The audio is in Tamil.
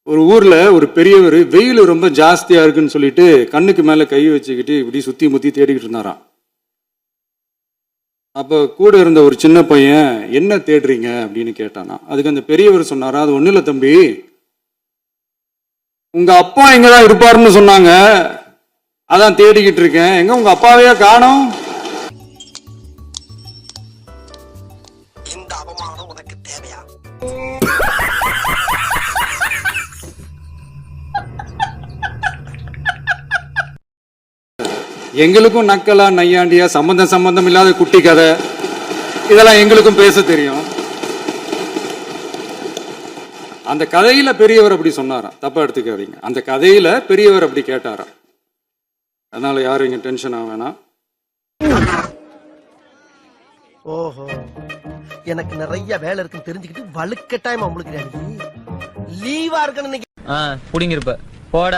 ஒரு ஊர்ல ஒரு பெரியவர் வெயில் ரொம்ப ஜாஸ்தியா இருக்குன்னு சொல்லிட்டு கண்ணுக்கு மேல கை வச்சுக்கிட்டு இப்படி சுத்தி முத்தி தேடிக்கிட்டு இருந்தாராம். அப்ப கூட இருந்த ஒரு சின்ன பையன் என்ன தேடுறீங்க அப்படின்னு கேட்டானா. அதுக்கு அந்த பெரியவர் சொன்னாரா, அது ஒண்ணு இல்ல தம்பி, உங்க அப்பா எங்கதான் இருப்பாருன்னு சொன்னாங்க, அதான் தேடிக்கிட்டு இருக்கேன். எங்க உங்க அப்பாவையா காணோம்? இந்த அவமானம் உனக்கு தேவையா? எங்களுக்கும் நக்கலா நையாண்டியா சம்பந்தம் இல்லாத குட்டி கதை இதெல்லாம் எங்களுக்கும் பேச தெரியும். அந்த கதையில பெரியவர் அப்படி சொன்னாராம், தப்பா எடுத்துக்காதீங்க. அந்த கதையில பெரியவர் அப்படி கேட்டாராம். அதனால யாரும் இங்க டென்ஷன் ஆக வேணாம். ஓஹோ, எனக்கு நிறைய வேலை இருக்குன்னு தெரிஞ்சுக்கிட்டு வலுக்கட்டாயமா உங்களுக்கு லீவா இருக்குன்னு புடிங்கிருப்ப போட